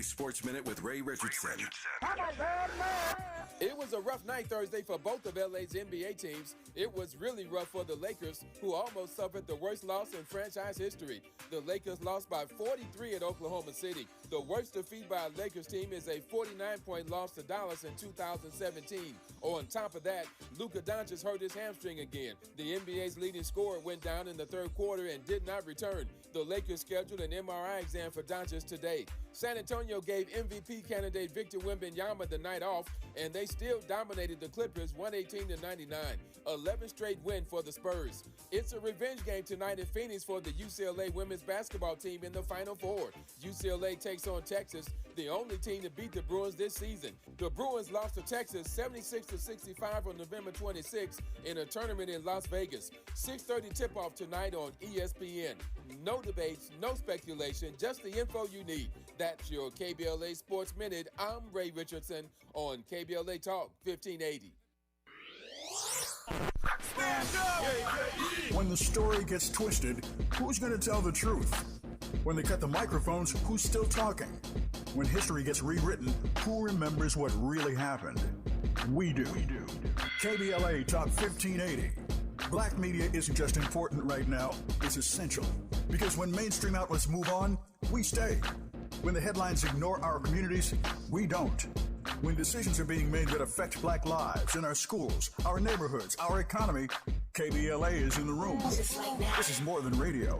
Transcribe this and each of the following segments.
Sports Minute with Ray Richardson. It was a rough night Thursday for both of LA's NBA teams. It was really rough for the Lakers, who almost suffered the worst loss in franchise history. The Lakers lost by 43 at Oklahoma City. The worst defeat by a Lakers team is a 49-point loss to Dallas in 2017. On top of that, Luka Doncic hurt his hamstring again. The NBA's leading scorer went down in the third quarter and did not return. The Lakers scheduled an MRI exam for Doncic today. San Antonio gave MVP candidate Victor Wembanyama the night off, and they still dominated the Clippers 118-99. 11 straight win for the Spurs. It's a revenge game tonight in Phoenix for the UCLA women's basketball team in the Final Four. UCLA takes on Texas, the only team to beat the Bruins this season. The Bruins lost to Texas 76-65 on November 26 in a tournament in Las Vegas. 6:30 tip-off tonight on ESPN. No debates, no speculation, just the info you need. That's your KBLA Sports Minute. I'm Ray Richardson on KBLA Talk 1580. When the story gets twisted, who's going to tell the truth? When they cut the microphones, who's still talking? When history gets rewritten, who remembers what really happened? We do. KBLA Talk 1580. Black media isn't just important right now, it's essential. Because when mainstream outlets move on, we stay. When the headlines ignore our communities, we don't. When decisions are being made that affect black lives in our schools, our neighborhoods, our economy, KBLA is in the room. This is more than radio.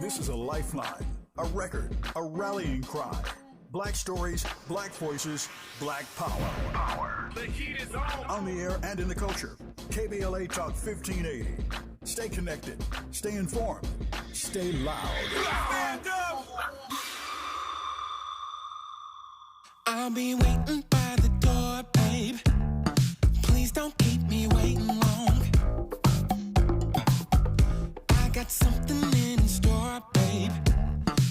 This is a lifeline, a record, a rallying cry. Black stories, black voices, black power. The heat is on. On the air and in the culture. KBLA Talk 1580. Stay connected. Stay informed. Stay loud. Stand up. I'll be waiting by the door, babe. Please don't keep me waiting long. I got something in store, babe,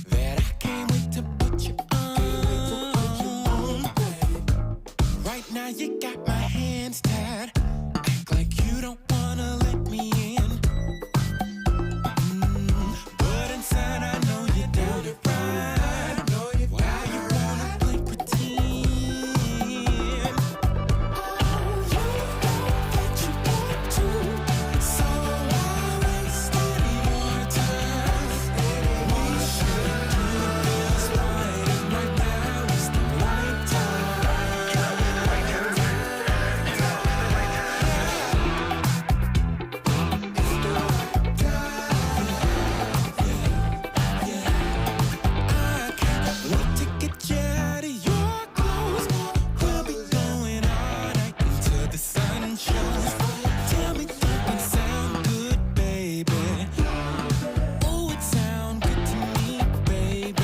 that I can't wait to put you on. Right now you got my hands tied. Act like you don't wanna let me in. But inside I know you're down to ride. Why you wanna play pretend? So why waste your time? We should do this right, and right now is the right time. I can't wait to get you out of your clothes. We'll be going all night until the sun shows. Tell me, does it sound good, baby? Oh, it sounds good to me, baby.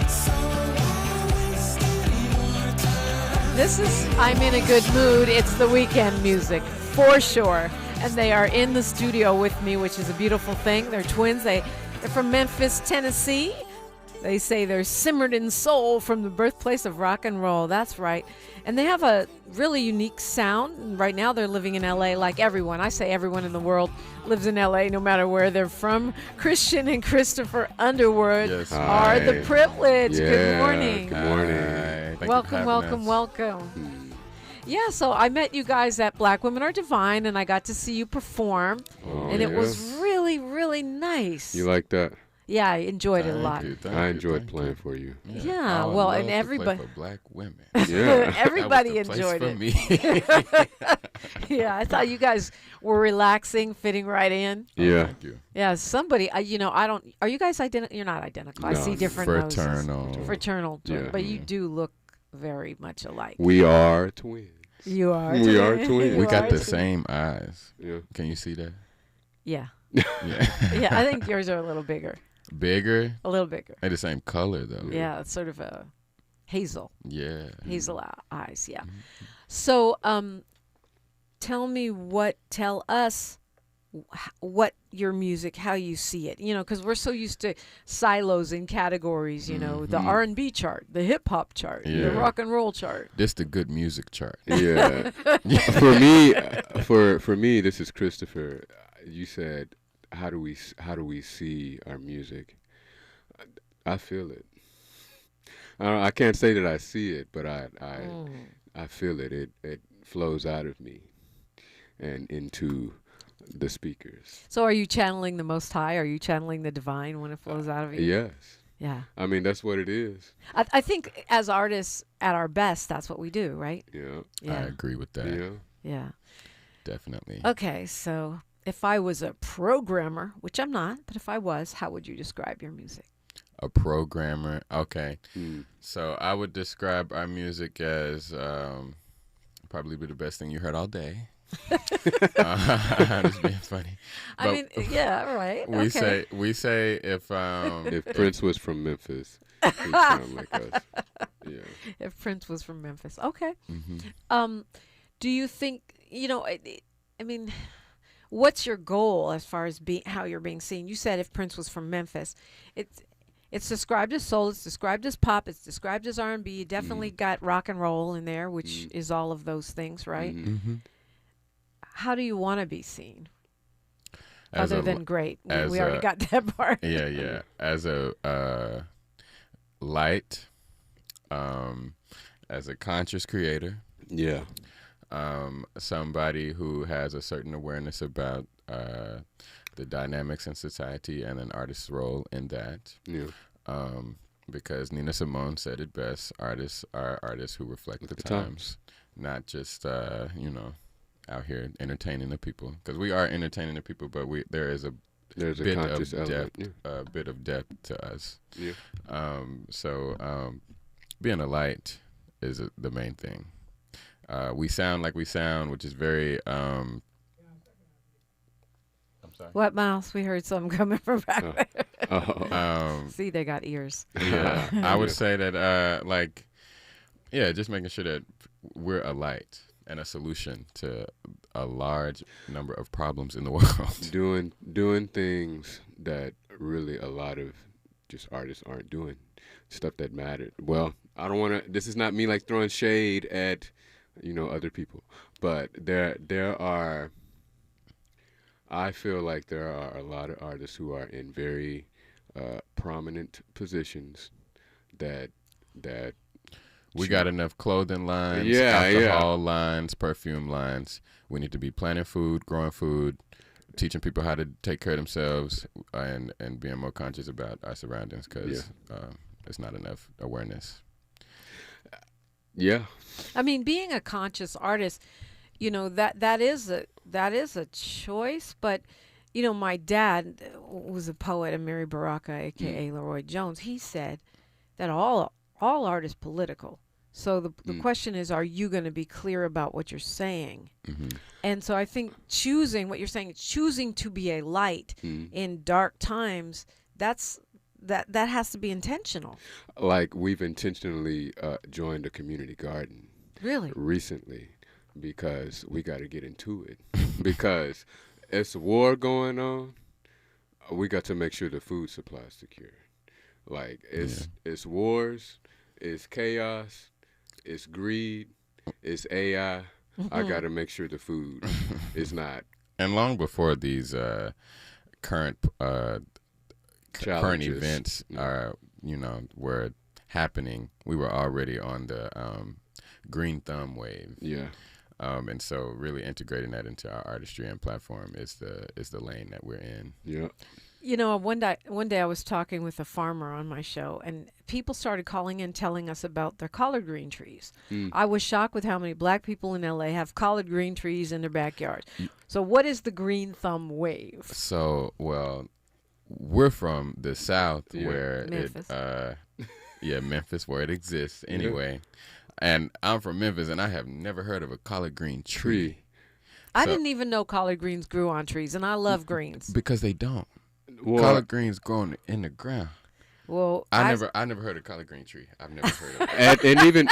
So why waste your time? This is I'm in a good mood. It's the weekend music for sure. And they are in the studio with me, which is a beautiful thing. They're twins. They're from Memphis, Tennessee. They say they're simmered in soul from the birthplace of rock and roll. That's right. And they have a really unique sound. And right now they're living in LA like everyone. I say everyone in the world lives in LA no matter where they're from. Christian and Christopher Underwood are the privilege. Good morning. Good morning. Welcome. Yeah, so I met you guys at Black Women Are Divine, and I got to see you perform, and it was really, really nice. You like that? Yeah, I enjoyed it a lot. I enjoyed playing for you. Yeah, well, and everybody, for black women. Yeah. everybody That was the enjoyed place it. for me. Yeah, I thought you guys were relaxing, fitting right in. Yeah. Thank you. Yeah, somebody, I don't. Are you guys identical? You're not identical. I No, see different fraternal. noses. Fraternal. Yeah. But you do look very much alike. We are twins. You are. We are twins. twins. We You got are the twins. same eyes. Yeah. Can you see that? Yeah. Yeah. Yeah, I think yours are a little bigger. Bigger? A little bigger. They're the same color, though. Yeah, it's sort of a hazel. Yeah. Hazel eyes, yeah. So, tell us what your music, how you see it, because we're so used to silos and categories, the R&B chart, the hip hop chart, the Yeah. rock and roll chart. This the good music chart. Yeah. For me, this is Christopher. You said how do we see our music? I feel it. I can't say that I see it, but I feel it. It flows out of me and into the speakers. So are you channeling the Most High? Are you channeling the divine when it flows out of you? Yes. Yeah. I mean, that's what it is. I think as artists at our best, that's what we do, right? Yeah. Yeah. I agree with that. Yeah. Yeah. Definitely. Okay, so if I was a programmer, which I'm not, but if I was, how would you describe your music? A programmer. Okay. Mm. So I would describe our music as probably be the best thing you heard all day. Just being funny. I mean, yeah, right. We say if If Prince was from Memphis, he'd sound like us. Yeah. if Prince was from Memphis. Okay. mhm. Do you think, I mean, what's your goal as far as how you're being seen? You said if Prince was from Memphis. It's described as soul, it's described as pop, it's described as R&B. You definitely got rock and roll in there, which is all of those things, right? Mhm. How do you want to be seen? As Other a- than great. as We already a- got that part. Yeah. As a light, as a conscious creator, Yeah. somebody who has a certain awareness about the dynamics in society and an artist's role in that. Yeah. Because Nina Simone said it best: artists are artists who reflect the times, not just out here entertaining the people. Because we are entertaining the people, but there's a There's a bit conscious of element. depth, a bit of depth to us. Yeah. So being a light is the main thing. We sound like we sound, which is very. I'm sorry. What, Miles? We heard something coming from back there. Oh. See, they got ears. Yeah, I would say that, just making sure that we're a light and a solution to a large number of problems in the world. doing things that really a lot of just artists aren't doing, stuff that mattered. Well, I don't want to. This is not me like throwing shade at, other people, but there are. I feel like there are a lot of artists who are in very prominent positions that We got enough clothing lines, Yeah, alcohol lines, perfume lines. We need to be planting food, growing food, teaching people how to take care of themselves, and being more conscious about our surroundings, because there's not enough awareness. Yeah. I mean, being a conscious artist, that is a choice. But my dad was a poet, Amiri Baraka, aka Leroy Jones. He said that all art is political. So the question is, are you going to be clear about what you're saying? Mm-hmm. And so I think choosing what you're saying, choosing to be a light in dark times, that has to be intentional. Like we've intentionally joined a community garden. Really? Recently, because we got to get into it. Because it's a war going on. We got to make sure the food supply is secure. Like it's wars, it's chaos, it's greed, it's AI. I got to make sure the food is not. And long before these current Challenges. events were happening, we were already on the green thumb wave. Yeah. And so really integrating that into our artistry and platform is the lane that we're in. Yeah. One day I was talking with a farmer on my show, and people started calling in telling us about their collard green trees. I was shocked with how many black people in LA have collard green trees in their backyards. So what is the green thumb wave? So, we're from the South where Memphis. Memphis, where it exists anyway. And I'm from Memphis, and I have never heard of a collard green tree. I didn't even know collard greens grew on trees, and I love greens. Because they don't. Well, Collard greens grow in the ground. Well, I never heard of collard green tree. I've never heard of it. and even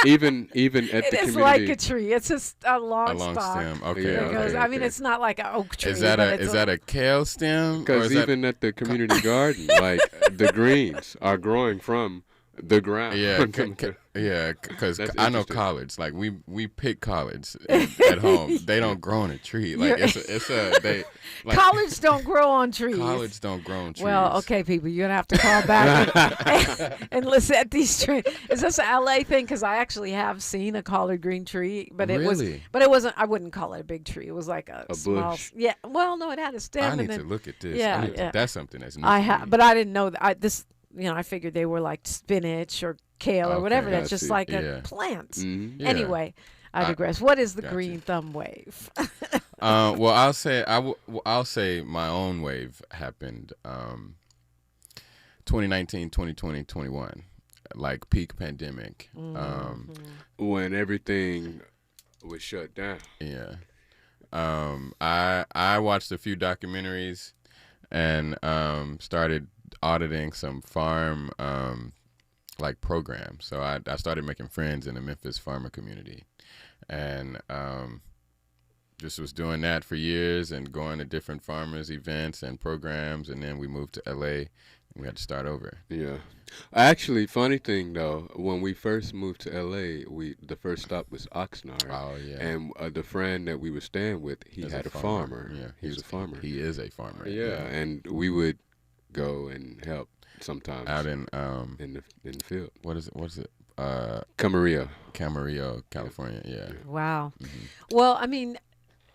at it the is community. like a tree. It's just a long A long stalk. stem. Okay. Yeah, Because, okay. I mean, it's not like an oak tree. Is that but it's a kale stem? Or Because is even at the community garden, like the greens are growing from The ground. Yeah, because That's I know interesting. collards. Like we pick collards at home. They don't grow on a tree. Like they like Collards don't grow on trees. collards don't grow on trees. Well, okay, people, you're gonna have to call back and listen at these trees. Is this an LA thing? Because I actually have seen a collard green tree, but it Really? wasn't. I wouldn't call it a big tree. It was like a small. bush. Yeah. Well, no, it had a stem. I and need then, to look at this. Yeah, That's something that's new. I for me. but I didn't know that. I figured they were like spinach or kale or Okay, whatever. That's I just see. like Yeah. a plant. Mhm. Yeah. Anyway, I digress. What is the Gotcha. green thumb wave? Well, I'll say my own wave happened 2019, 2020, 21, like peak pandemic. When everything was shut down. Yeah. I watched a few documentaries and started auditing some farm like programs. So I started making friends in the Memphis farmer community, and just was doing that for years and going to different farmers events and programs, and then we moved to LA and we had to start over. Yeah. Actually, funny thing though, when we first moved to LA, the first stop was Oxnard. Oh yeah. And the friend that we were staying with, he As had a farmer. Yeah, He's a farmer. He is a farmer. Yeah, and we would go and help sometimes Out in the field. what is it? Camarillo. Camarillo, California. Yeah. Wow. Well, I mean,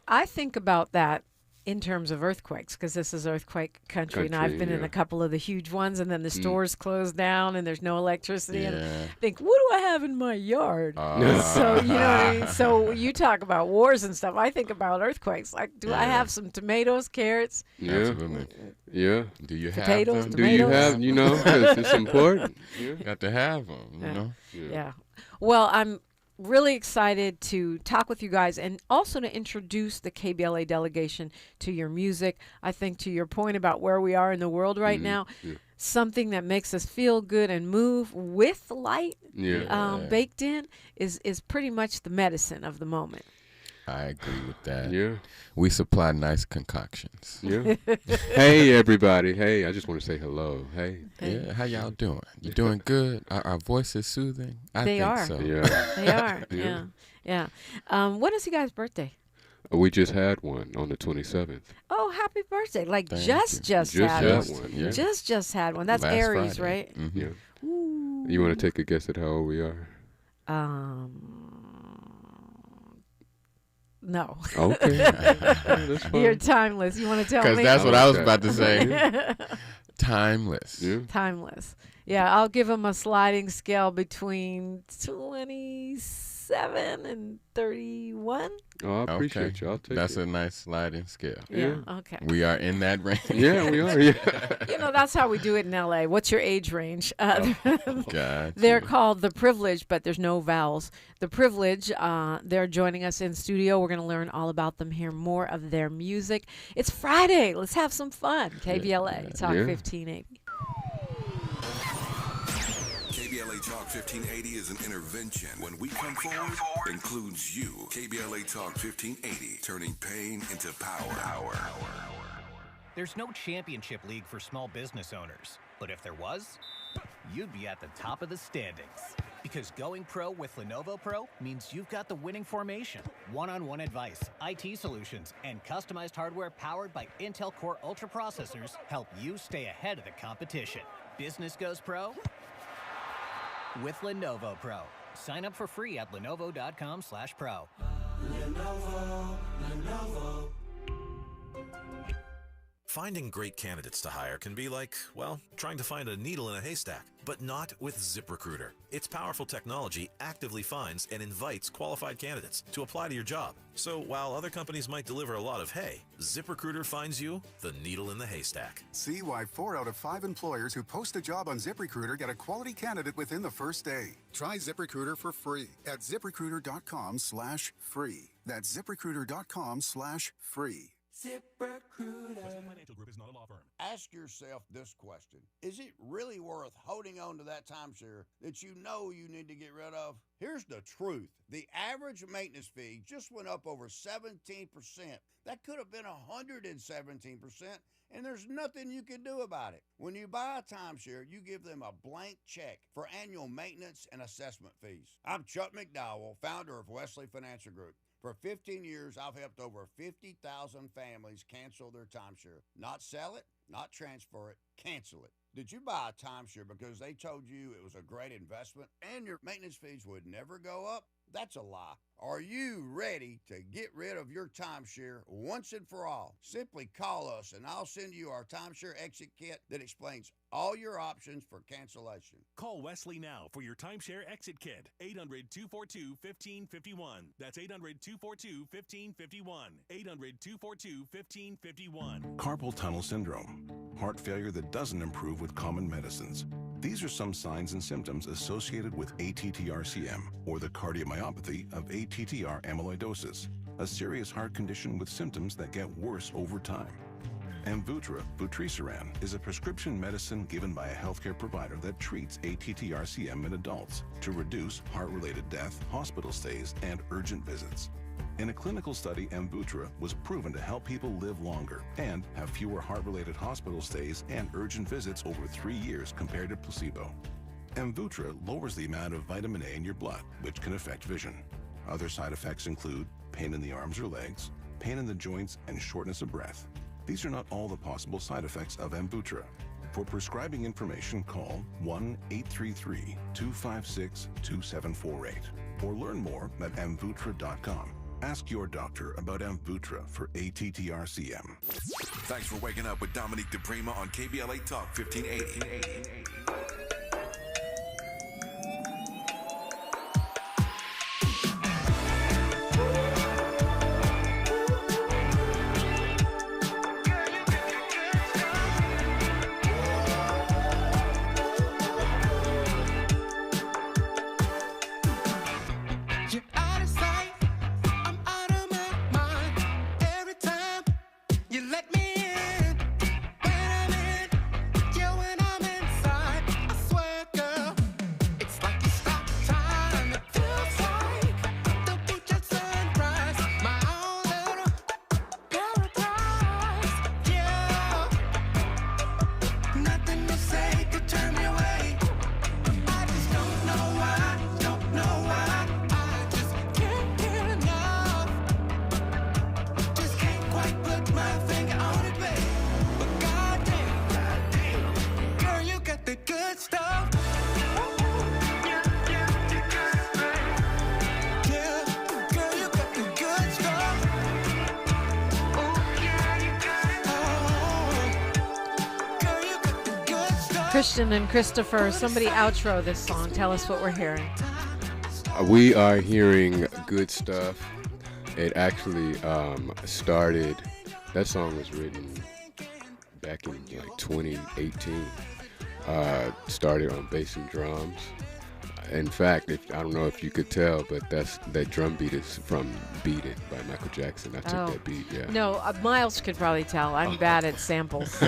I think about that in terms of earthquakes, because this is earthquake country, and I've been in yeah. a couple of the huge ones, and then the stores close down and there's no electricity, and Yeah. I think, what do I have in my yard? So you know what I mean. So you talk about wars and stuff. I think about earthquakes. Like, do I Yeah. have some tomatoes, carrots? Yeah. Absolutely. Yeah. Do you Potatoes, have them? Do you Tomatoes? have, 'cause it's important. Yeah. Got to have them, you Yeah. know? Yeah. Well, I'm really excited to talk with you guys and also to introduce the KBLA delegation to your music. I think to your point about where we are in the world right now, something that makes us feel good and move with light Yeah. baked in is pretty much the medicine of the moment. I agree with that. Yeah. We supply nice concoctions. Yeah. Hey, everybody. Hey, I just want to say hello. Hey. Yeah, how y'all doing? You doing good? Our voices soothing? I They think are. so. Yeah. They are. Yeah. When is you guys' birthday? We just had one on the 27th. Oh, happy birthday. Like Thank just you. had Just one. one, yeah. Just had one. That's Last Aries, Friday. right? Mhm. Yeah. Ooh. You want to take a guess at how old we are? No. Okay. That's fine. You're timeless. You want to tell Because me? that's what I was Okay. about to say. Timeless. Yeah. Timeless. Yeah, I'll give them a sliding scale between 27 and 31. Oh, I appreciate Okay. you. I'll take That's it. a nice sliding scale. Yeah. Okay. We are in that range. Yeah, we are. Yeah. You know, that's how we do it in LA. What's your age range? Gotcha. They're called The Privilege, but there's no vowels. The Privilege, they're joining us in studio. We're going to learn all about them, hear more of their music. It's Friday. Let's have some fun. KBLA, Talk Yeah. 1580. KBLA Talk 1580 is an intervention. When we come forward, includes you. KBLA Talk 1580, turning pain into power. There's no championship league for small business owners, but if there was, you'd be at the top of the standings. Because going pro with Lenovo Pro means you've got the winning formation, one-on-one advice, IT solutions, and customized hardware powered by Intel Core Ultra processors help you stay ahead of the competition. Business goes pro with Lenovo Pro. Sign up for free at lenovo.com/pro. Finding great candidates to hire can be like, well, trying to find a needle in a haystack, but not with ZipRecruiter. Its powerful technology actively finds and invites qualified candidates to apply to your job. So while other companies might deliver a lot of hay, ZipRecruiter finds you the needle in the haystack. See why 4 out of 5 employers who post a job on ZipRecruiter get a quality candidate within the first day. Try ZipRecruiter for free at ZipRecruiter.com/free. That's ZipRecruiter.com/free. Financial Group is not a law firm. Ask yourself this question. Is it really worth holding on to that timeshare that you know you need to get rid of? Here's the truth. The average maintenance fee just went up over 17%. That could have been 117%, and there's nothing you can do about it. When you buy a timeshare, you give them a blank check for annual maintenance and assessment fees. I'm Chuck McDowell, founder of Wesley Financial Group. For 15 years, I've helped over 50,000 families cancel their timeshare. Not sell it, not transfer it, cancel it. Did you buy a timeshare because they told you it was a great investment and your maintenance fees would never go up? That's a lie. Are you ready to get rid of your timeshare once and for all? Simply call us and I'll send you our timeshare exit kit that explains all your options for cancellation. Call Wesley now for your timeshare exit kit. 800-242-1551. That's 800-242-1551. 800-242-1551. Carpal tunnel syndrome, heart failure that doesn't improve with common medicines. These are some signs and symptoms associated with ATTR-CM, or the cardiomyopathy of ATTR amyloidosis, a serious heart condition with symptoms that get worse over time. Amvuttra, vutrisiran, is a prescription medicine given by a healthcare provider that treats ATTR-CM in adults to reduce heart-related death, hospital stays, and urgent visits. In a clinical study, Amvuttra was proven to help people live longer and have fewer heart-related hospital stays and urgent visits over 3 years compared to placebo. Amvuttra lowers the amount of vitamin A in your blood, which can affect vision. Other side effects include pain in the arms or legs, pain in the joints, and shortness of breath. These are not all the possible side effects of Amvuttra. For prescribing information, call 1-833-256-2748 or learn more at amvuttra.com. Ask your doctor about Amvuttra for ATTR-CM. Thanks for waking up with Dominique DePrima on KBLA Talk 1580. Christian and Christopher, somebody outro this song. Tell us what we're hearing. We are hearing good stuff. It actually started, that song was written back in like 2018. Started on bass and drums. In fact, I don't know if you could tell, but that drum beat is from Beat It by Michael Jackson. I took that beat, yeah. No, Miles could probably tell. I'm bad at samples.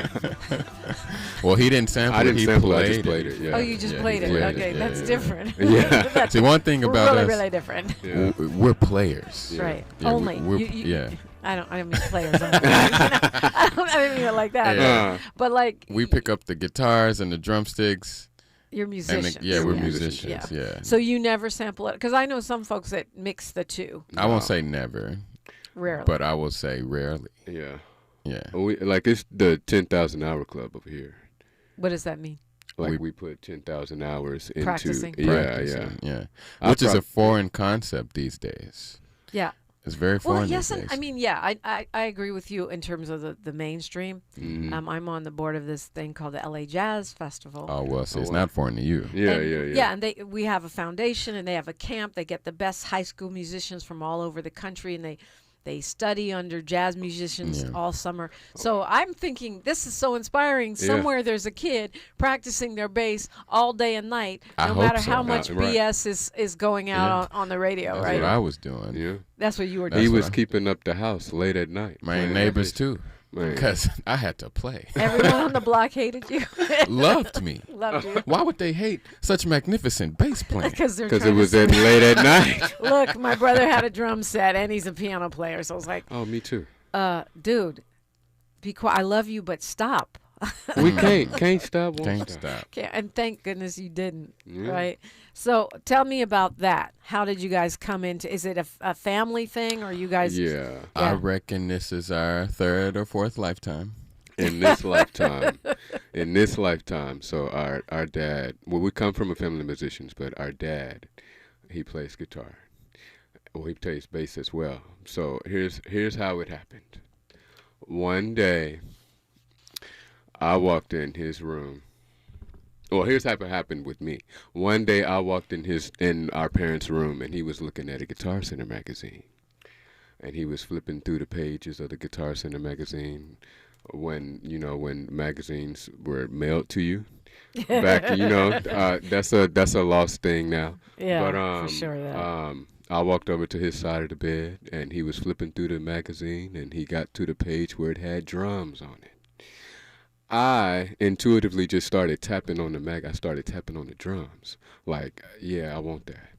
Well, he didn't sample it. I didn't sample it, I just played it, yeah. Oh, you just played it. Okay, that's different. Yeah. That's See, one thing about really, us, really different. Yeah. We're players. Yeah. Right. Yeah, only. Yeah. I don't mean players. I didn't mean it like that. Yeah. But like. We pick up the guitars and the drumsticks. You're musicians. We're musicians, yeah. So you never sample it? Because I know some folks that mix the two. I won't say never. Rarely. But I will say rarely. Yeah. Yeah. Like it's the 10,000 hour club over here. What does that mean? Like we put 10,000 hours into practicing. Yeah. Which is a foreign concept these days. Yeah. It's very foreign. Well, yes, these days. I mean, yeah, I agree with you in terms of the mainstream. Mm-hmm. I'm on the board of this thing called the LA Jazz Festival. Oh well, so it's not foreign to you. Yeah. Yeah, and we have a foundation and they have a camp. They get the best high school musicians from all over the country, and They study under jazz musicians all summer. So I'm thinking this is so inspiring. Somewhere there's a kid practicing their bass all day and night, no matter how much BS is going out on the radio, That's right? what I was doing. Yeah. That's what you were doing. He was keeping up the house late at night. My neighbors too. Because I had to play. Everyone on the block hated you. Loved me. Loved you. Why would they hate such magnificent bass playing? Because it was late at night. Look, my brother had a drum set and he's a piano player, so I was like, oh, me too. Dude, be quiet. I love you, but stop. We can't stop. Can't stop. And thank goodness you didn't. Yeah. Right. So tell me about that. How did you guys come into? Is it a family thing, or you guys? Yeah. I reckon this is our third or fourth lifetime. In this lifetime. In this lifetime. So our dad. Well, we come from a family of musicians, but our dad, he plays guitar. Well, he plays bass as well. So here's how it happened. One day, I walked in his room. Well, here's how it happened with me. One day I walked in our parents' room, and he was looking at a Guitar Center magazine. And he was flipping through the pages of the Guitar Center magazine when magazines were mailed to you. Back, that's a lost thing now. Yeah, but, for sure. I walked over to his side of the bed, and he was flipping through the magazine, and he got to the page where it had drums on it. I intuitively just started tapping on I started tapping on the drums. Like, yeah, I want that.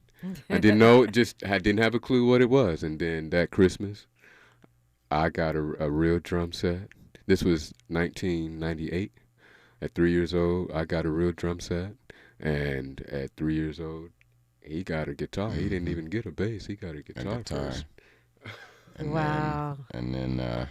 I didn't know, I didn't have a clue what it was. And then that Christmas, I got a real drum set. This was 1998. At 3 years old, I got a real drum set. And at 3 years old, he got a guitar. He didn't even get a bass. He got a guitar first. Wow. Then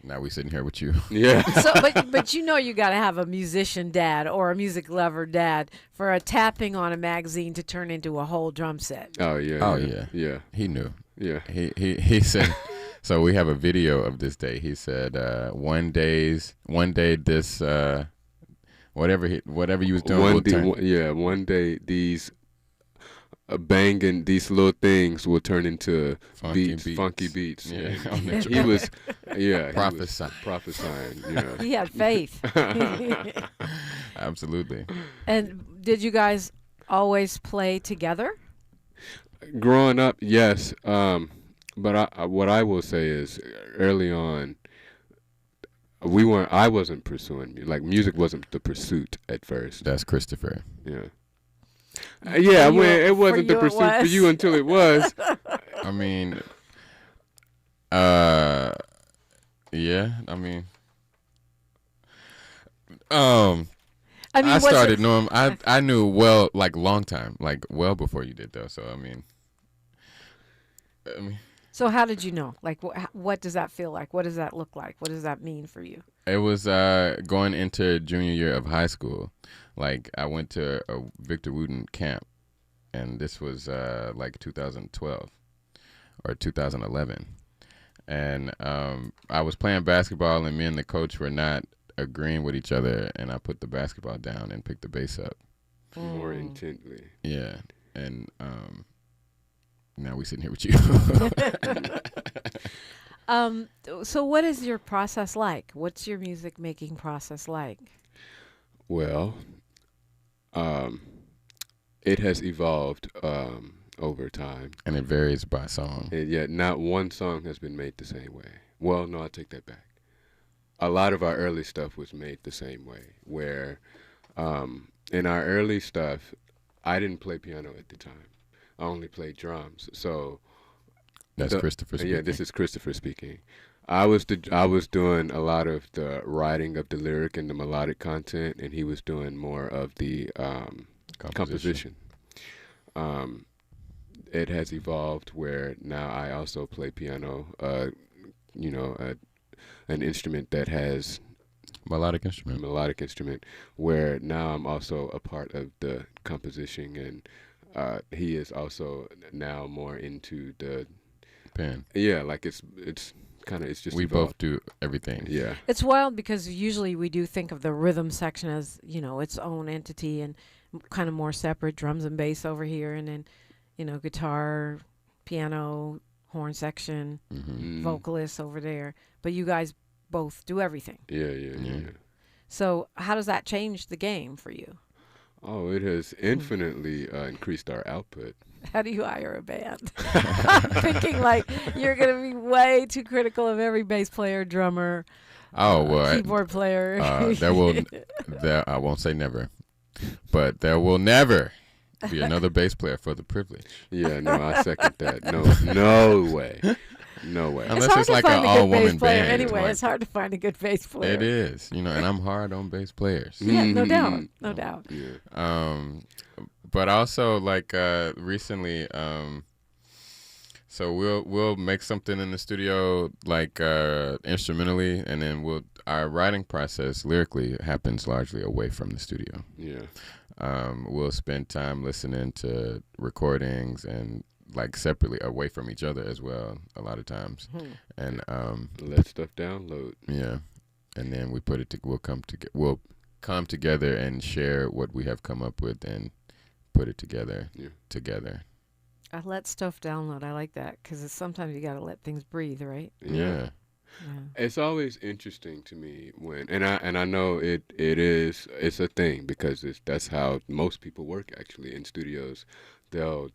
now we sitting here with you. Yeah. So, but you got to have a musician dad or a music lover dad for a tapping on a magazine to turn into a whole drum set. Oh yeah. Yeah. He knew. Yeah. He said. So we have a video of this day. He said, one day this whatever you was doing. One day these banging these little things will turn into funky beats. Yeah, he was, prophesying. He had faith. Absolutely. And did you guys always play together? Growing up, yes. But what I will say is, early on, I wasn't pursuing music. Like, music wasn't the pursuit at first. That's Christopher. Yeah. It wasn't the pursuit for you until it was. I mean, I started knowing him. I knew well, like long time, like well before you did though. So I mean. So how did you know? Like, what does that feel like? What does that look like? What does that mean for you? It was going into junior year of high school. Like, I went to a Victor Wooten camp, and this was like 2012 or 2011. And I was playing basketball, and me and the coach were not agreeing with each other, and I put the basketball down and picked the bass up. More intently. Yeah, and now we sitting here with you. So what is your process like? What's your music making process like? Well, it has evolved over time. And it varies by song. And yet not one song has been made the same way. Well, no, I take that back. A lot of our early stuff was made the same way, where in our early stuff, I didn't play piano at the time. I only played drums. So that's Christopher speaking. Yeah, this is Christopher speaking. I was doing a lot of the writing of the lyric and the melodic content, and he was doing more of the composition. It has evolved where now I also play piano, an instrument that has melodic instrument, where now I'm also a part of the composition, and he is also now more into the pen. Yeah, like it's just we evolved. both do everything. Yeah, it's wild because usually we do think of the rhythm section as its own entity and kind of more separate, drums and bass over here, and then guitar, piano, horn section, Mm. vocalists over there. But you guys both do everything. Yeah. So how does that change the game for you? Oh, it has infinitely increased our output. How do you hire a band? I'm thinking like you're going to be way too critical of every bass player, drummer, keyboard player. I won't say never, but there will never be another bass player for the privilege. Yeah, no, I second that. No way. No way. Unless it's like an all-woman band. Anyway, it's hard to find a good bass player. It is, and I'm hard on bass players. Yeah, no doubt. Yeah. But also like recently, so we'll make something in the studio like instrumentally, and then our writing process lyrically happens largely away from the studio. Yeah. We'll spend time listening to recordings and like separately away from each other as well a lot of times, and let stuff download. Yeah, and then we put it. We'll come together and share what we have come up with and put it together. I let stuff download. I like that because sometimes you got to let things breathe, right? Yeah. It's always interesting to me when, and I know it's a thing because that's how most people work actually in studios. They'll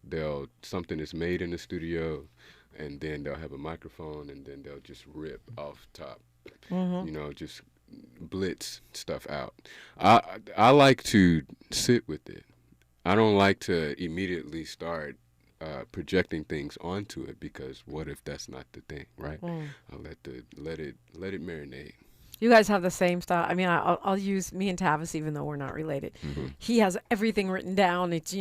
something is made in the studio, and then they'll have a microphone, and then they'll just rip off top, just blitz stuff out. I like to sit with it. I don't like to immediately start projecting things onto it, because what if that's not the thing, right? I'll let it marinate. You guys have the same style. I mean, I'll use me and Tavis, even though we're not related. He has everything written down. It's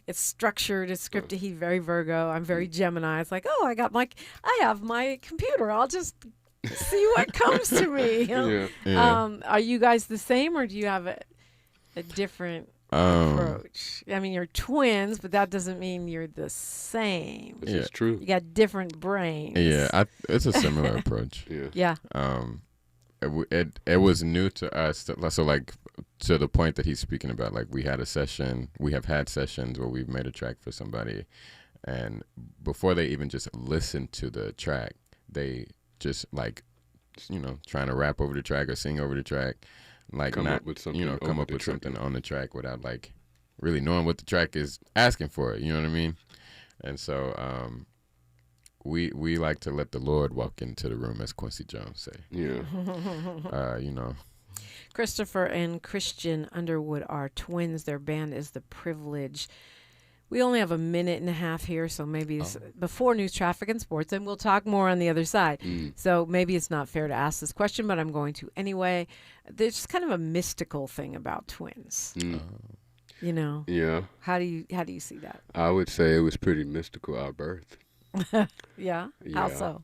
it's structured, it's scripted. He's very Virgo. I'm very Gemini. It's like, I have my computer. I'll just see what comes to me. Are you guys the same, or do you have a different approach? I mean, you're twins, but that doesn't mean you're the same. This is true. You got different brains. Yeah, it's a similar approach. Yeah. It was new to us, so like to the point that he's speaking about. Like we have had sessions where we've made a track for somebody, and before they even just listen to the track, they just like, trying to rap over the track or sing over the track, like come up with something on the track without like really knowing what the track is asking for. You know what I mean? And so we like to let the Lord walk into the room, as Quincy Jones say. Yeah. Christopher and Christian Underwood are twins. Their band is The Privilege. We only have a minute and a half here, so maybe it's before news, traffic, and sports, and we'll talk more on the other side. So maybe it's not fair to ask this question, but I'm going to anyway. There's kind of a mystical thing about twins. Yeah. How do you see that? I would say it was pretty mystical, our birth. Yeah? How so?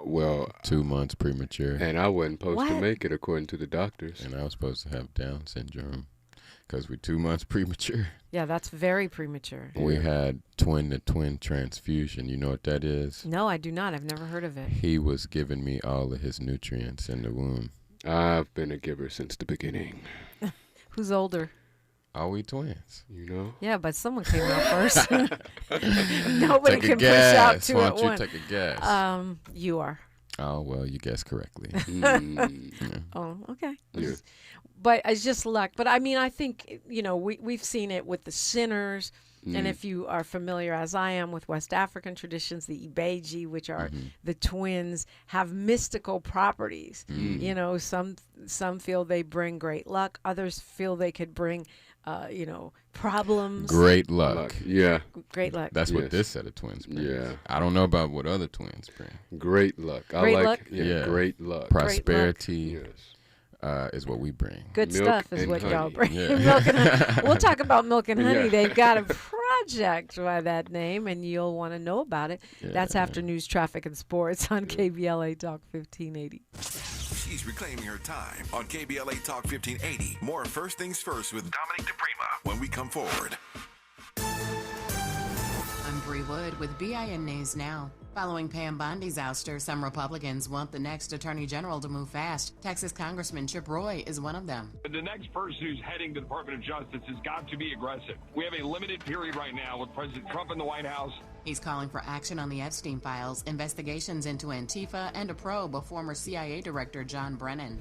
Well, 2 months premature. And I wasn't supposed to make it according to the doctors. And I was supposed to have Down syndrome because we're 2 months premature. Yeah, that's very premature. We had twin-to-twin transfusion. You know what that is? No, I do not. I've never heard of it. He was giving me all of his nutrients in the womb. I've been a giver since the beginning. Who's older? Are we twins? Yeah, but someone came out first. Nobody can push out two Why at don't once. you take a guess? You are. Oh, well, you guessed correctly. Oh, okay. Yeah. But it's just luck. But I mean, I think, we've seen it with the Sinners. And if you are familiar, as I am, with West African traditions, the Ibeji, which are the twins, have mystical properties. Some feel they bring great luck. Others feel they could bring, problems. Great luck. Yeah. Great luck. That's what this set of twins brings. Yeah. I don't know about what other twins bring. Great luck. Great luck? Yeah, great luck. Prosperity. Yes. Is what we bring. Good Milk stuff is and what y'all honey. bring. Yeah. Milk and honey. We'll talk about Milk and Honey. Yeah. They've got a project by that name, and you'll want to know about it. Yeah. That's after news, traffic, and sports on KBLA Talk 1580. She's reclaiming her time on KBLA Talk 1580. More First Things First with Dominic DePrima when we come forward. I'm Humphrey Wood with BIN News Now. Following Pam Bondi's ouster, some Republicans want the next Attorney General to move fast. Texas Congressman Chip Roy is one of them. The next person who's heading the Department of Justice has got to be aggressive. We have a limited period right now with President Trump in the White House. He's calling for action on the Epstein files, investigations into Antifa, and a probe of former CIA Director John Brennan.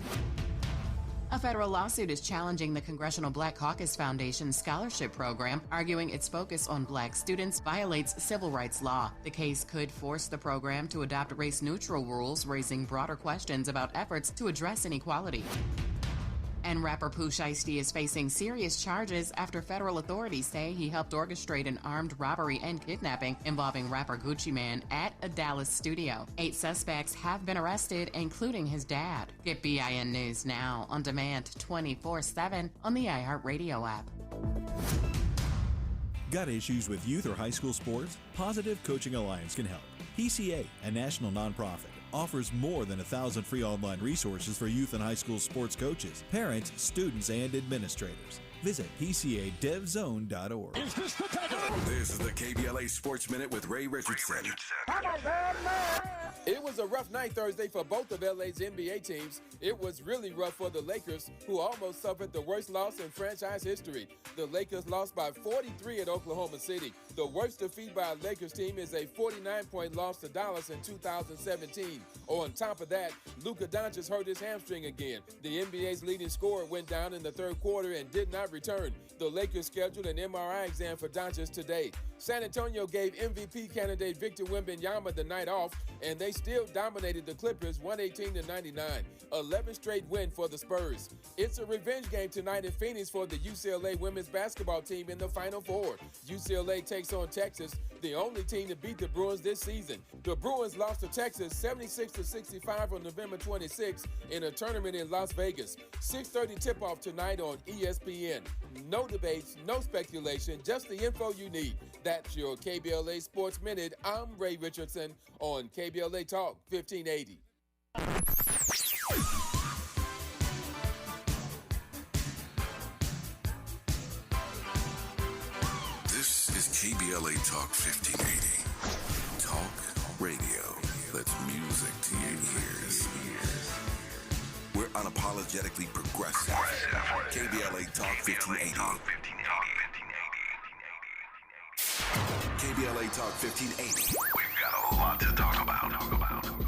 A federal lawsuit is challenging the Congressional Black Caucus Foundation's scholarship program, arguing its focus on black students violates civil rights law. The case could force the program to adopt race-neutral rules, raising broader questions about efforts to address inequality. And rapper Pooh Shiesty is facing serious charges after federal authorities say he helped orchestrate an armed robbery and kidnapping involving rapper Gucci Mane at a Dallas studio. 8 suspects have been arrested, including his dad. Get BIN News Now on demand 24/7 on the iHeartRadio app. Got issues with youth or high school sports? Positive Coaching Alliance can help. PCA, a national nonprofit, offers more than 1,000 free online resources for youth and high school sports coaches, parents, students, and administrators. Visit PCADevZone.org. This is the KBLA Sports Minute with Ray Richardson. It was a rough night Thursday for both of LA's NBA teams. It was really rough for the Lakers, who almost suffered the worst loss in franchise history. The Lakers lost by 43 at Oklahoma City. The worst defeat by a Lakers team is a 49-point loss to Dallas in 2017. On top of that, Luka Doncic hurt his hamstring again. The NBA's leading scorer went down in the third quarter and did not return. The Lakers scheduled an MRI exam for Doncic today. San Antonio gave MVP candidate Victor Wembanyama the night off, and they still dominated the Clippers 118-99. 11 straight win for the Spurs. It's a revenge game tonight in Phoenix for the UCLA women's basketball team in the Final Four. UCLA takes on Texas, the only team to beat the Bruins this season. The Bruins lost to Texas 76-65 on November 26 in a tournament in Las Vegas. 6:30 tip-off tonight on ESPN. No debates, no speculation, just the info you need. That's your KBLA Sports Minute. I'm Ray Richardson on KBLA Talk 1580. This is KBLA Talk 1580. Talk radio. That's music to your ears. We're unapologetically progressive. KBLA Talk 1580. KBLA Talk 1580. We've got a lot to talk about.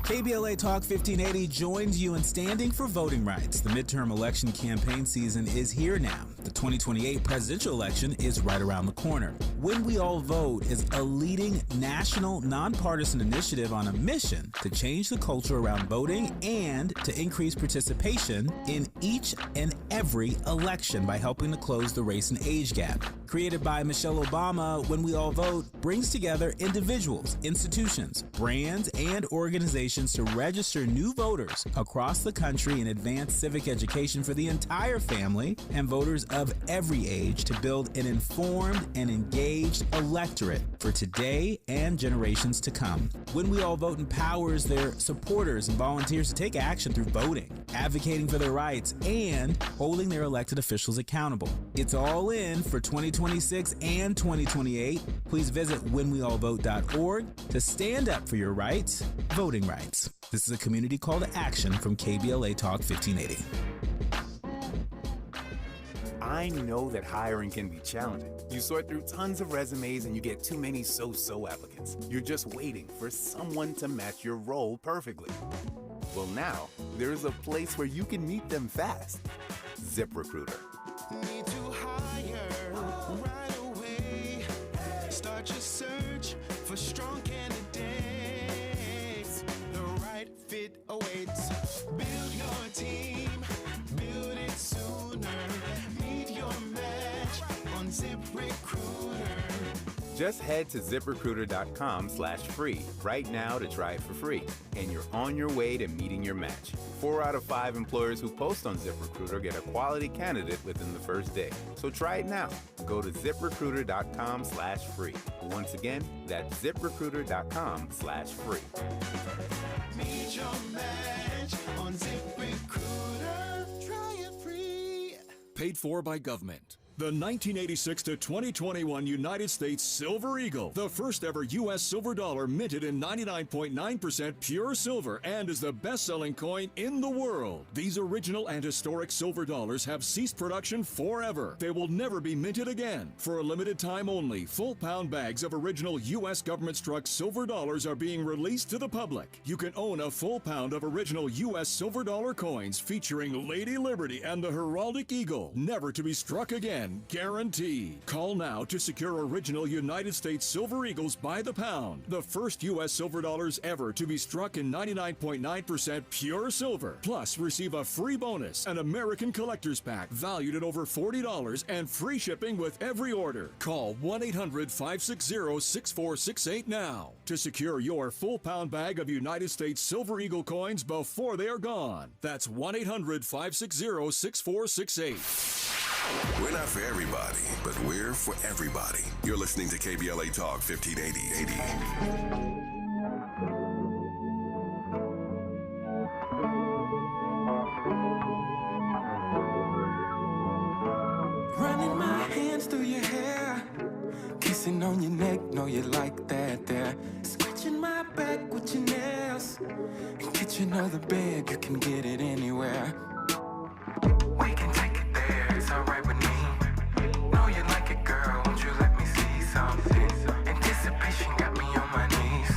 KBLA Talk 1580 joins you in standing for voting rights. The midterm election campaign season is here now. The 2028 presidential election is right around the corner. When We All Vote is a leading national nonpartisan initiative on a mission to change the culture around voting and to increase participation in each and every election by helping to close the race and age gap. Created by Michelle Obama, When We All Vote brings together individuals, institutions, brands, and organizations to register new voters across the country and advance civic education for the entire family and voters of every age to build an informed and engaged electorate for today and generations to come. When We All Vote empowers their supporters and volunteers to take action through voting, advocating for their rights, and holding their elected officials accountable. It's all in for 2026 and 2028. Please visit whenweallvote.org to stand up for your rights, voting rights. This is a community call to action from KBLA Talk 1580. I know that hiring can be challenging. You sort through tons of resumes and you get too many so-so applicants. You're just waiting for someone to match your role perfectly. Well, now, there's a place where you can meet them fast. ZipRecruiter. Need to hire right away. Start your search for strong candidates. The right fit awaits. Build your team. Build it sooner. Meet your match on ZipRecruiter. Just head to ZipRecruiter.com/free right now to try it for free. And you're on your way to meeting your match. 4 out of 5 employers who post on ZipRecruiter get a quality candidate within the first day. So try it now. Go to ZipRecruiter.com/free. Once again, that's ZipRecruiter.com/free. Meet your match on ZipRecruiter. Try it free. Paid for by government. The 1986 to 2021 United States Silver Eagle, the first ever U.S. silver dollar minted in 99.9% pure silver and is the best-selling coin in the world. These original and historic silver dollars have ceased production forever. They will never be minted again. For a limited time only, full pound bags of original U.S. government-struck silver dollars are being released to the public. You can own a full pound of original U.S. silver dollar coins featuring Lady Liberty and the heraldic eagle, never to be struck again. Guaranteed. Call now to secure original United States Silver Eagles by the pound. The first U.S. silver dollars ever to be struck in 99.9% pure silver. Plus, receive a free bonus, an American Collector's Pack valued at over $40 and free shipping with every order. Call 1-800-560-6468 now to secure your full pound bag of United States Silver Eagle coins before they are gone. That's 1-800-560-6468. We're not for everybody, but we're for everybody. You're listening to KBLA Talk 1580. Running my hands through your hair, kissing on your neck, know you like that there. Scratching my back with your nails, and kitchen or the bed, you can get it anywhere. We can take it there, it's alright with me. Know you like it, girl, won't you let me see something? Anticipation got me on my knees.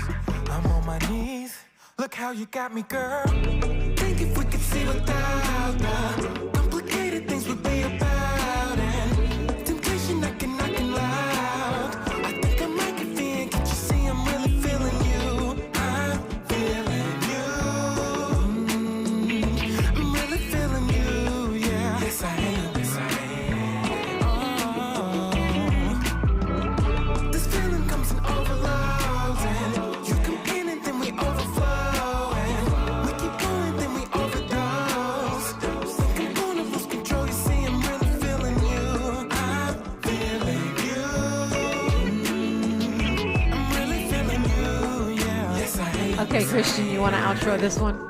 I'm on my knees, look how you got me, girl. Think if we could see without the complicated things would be about it. Temptation knocking loud. I think I might give in, can't you see I'm really feeling you? I'm feeling you. I'm really feeling you, yeah. Yes I am, yes I am. This feeling comes in overloads, and you come in and then we overflow, and we keep going, then we overdose. Think I'm gonna lose control, you see I'm really feeling you. I'm feeling you. I'm really feeling you, yeah. Yes I am. Okay, Christian, you want to outro this one?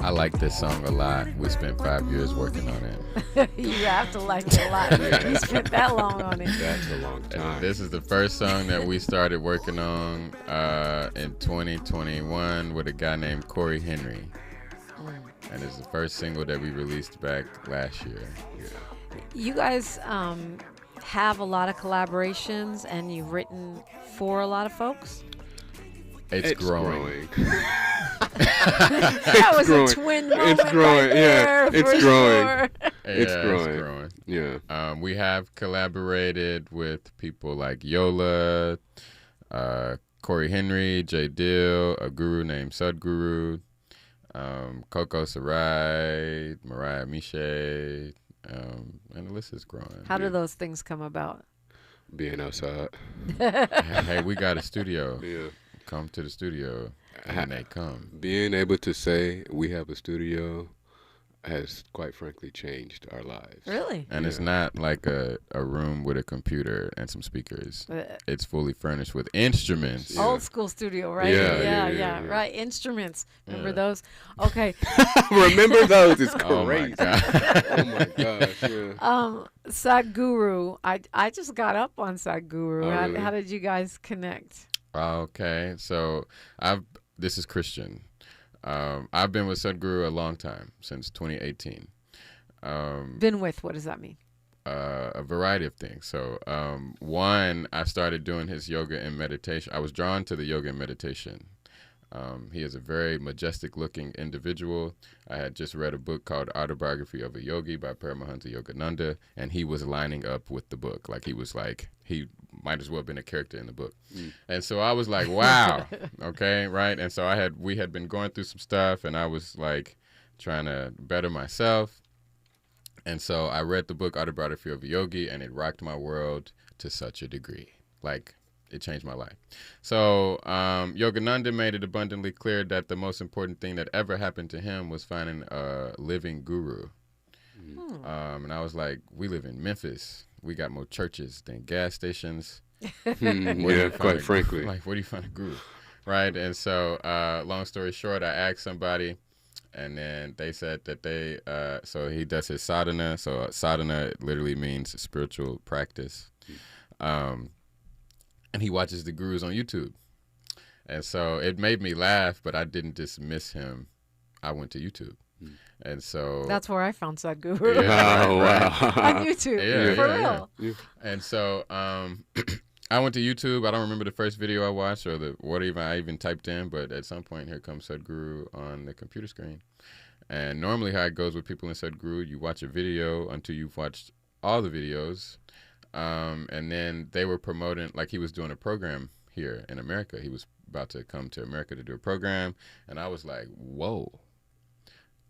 I like this song a lot. We spent 5 years working on it. You have to like it a lot. You spent that long on it. That's a long time. This is the first song that we started working on in 2021 with a guy named Cory Henry. And it's the first single that we released back last year. You guys have a lot of collaborations, and you've written for a lot of folks. It's growing. That was growing. a twin moment. It's growing. Right there, Yeah, it's for growing. sure. It's growing. It's growing. Yeah. We have collaborated with people like Yola, Cory Henry, Jae Deal, a guru named Sadhguru, Coco Sarai, Mariah Miche, and the list is growing. How do those things come about? Being outside. Hey, we got a studio. Yeah. Come to the studio, and they come. Being able to say we have a studio has, quite frankly, changed our lives. Really? And it's not like a room with a computer and some speakers. It's fully furnished with instruments. Old school studio, right? Yeah. Right. Instruments. Remember those? Okay. Remember those? It's crazy. Oh my god. Oh my gosh. Yeah. Sadhguru. I just got up on Sadhguru. Oh, really? How did you guys connect? Okay, so this is Christian. I've been with Sadhguru a long time, since 2018. Been with, what does that mean? A variety of things. So one, I started doing his yoga and meditation. I was drawn to the yoga and meditation. He is a very majestic looking individual. I had just read a book called Autobiography of a Yogi by Paramahansa Yogananda, and he was lining up with the book. Like he might as well have been a character in the book. And so I was like, wow. Okay. Right. And so we had been going through some stuff, and I was like trying to better myself. And so I read the book Autobiography of a Yogi, and it rocked my world to such a degree. Like, it changed my life. So Yogananda made it abundantly clear that the most important thing that ever happened to him was finding a living guru. And I was like, we live in Memphis. We got more churches than gas stations. Yeah, quite frankly. Like, where do you find a guru? Right? And so long story short, I asked somebody And then they said that they, so he does his sadhana. So sadhana literally means spiritual practice. And he watches the gurus on YouTube. And so it made me laugh, but I didn't dismiss him. I went to YouTube. And so that's where I found Sadhguru. Yeah, oh, wow. On YouTube. For real. Yeah. And so I went to YouTube. I don't remember the first video I watched or what I even typed in, but at some point here comes Sadhguru on the computer screen. And normally how it goes with people in Sadhguru, you watch a video until you've watched all the videos. And then they were promoting, like he was doing a program here in America. He was about to come to America to do a program. And I was like, whoa,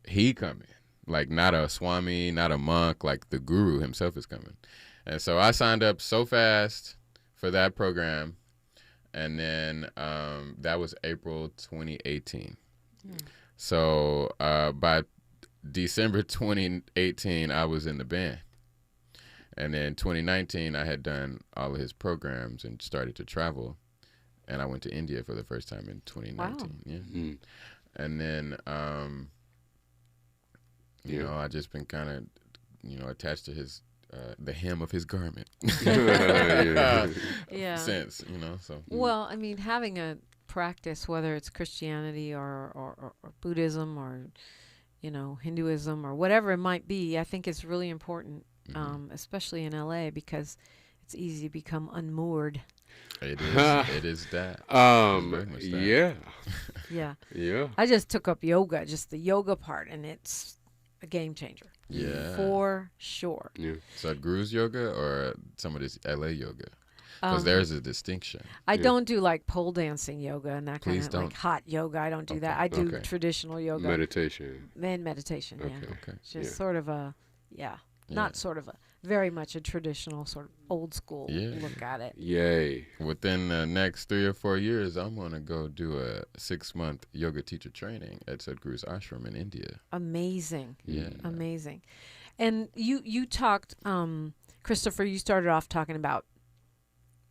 he coming. Like not a Swami, not a monk, like the guru himself is coming. And so I signed up so fast for that program. And then that was April 2018. So by December 2018, I was in the band. And then 2019, I had done all of his programs and started to travel. And I went to India for the first time in 2019. Wow. Yeah. And then, you know, I just been kind of, you know, attached to his, the hem of his garment. Yeah. Since, you know, so. Well, I mean, having a practice, whether it's Christianity or Buddhism or, you know, Hinduism or whatever it might be, I think it's really important. Especially in LA, because it's easy to become unmoored. It is that. Yeah. Yeah. Yeah. I just took up yoga, just the yoga part, and it's a game changer. Yeah. For sure. Yeah. Sadhguru's yoga or some of this LA yoga? Because there's a distinction. I don't do like pole dancing yoga and that kind of don't. like hot yoga. I don't do that. I do traditional yoga. Meditation. And meditation, yeah. Okay. Just sort of a, not sort of a, very much a traditional sort of old school look at it. Yay. Within the next 3 or 4 years, I'm going to go do a 6-month yoga teacher training at Sadhguru's ashram in India. Amazing. Yeah. Amazing. And you talked, Christopher, you started off talking about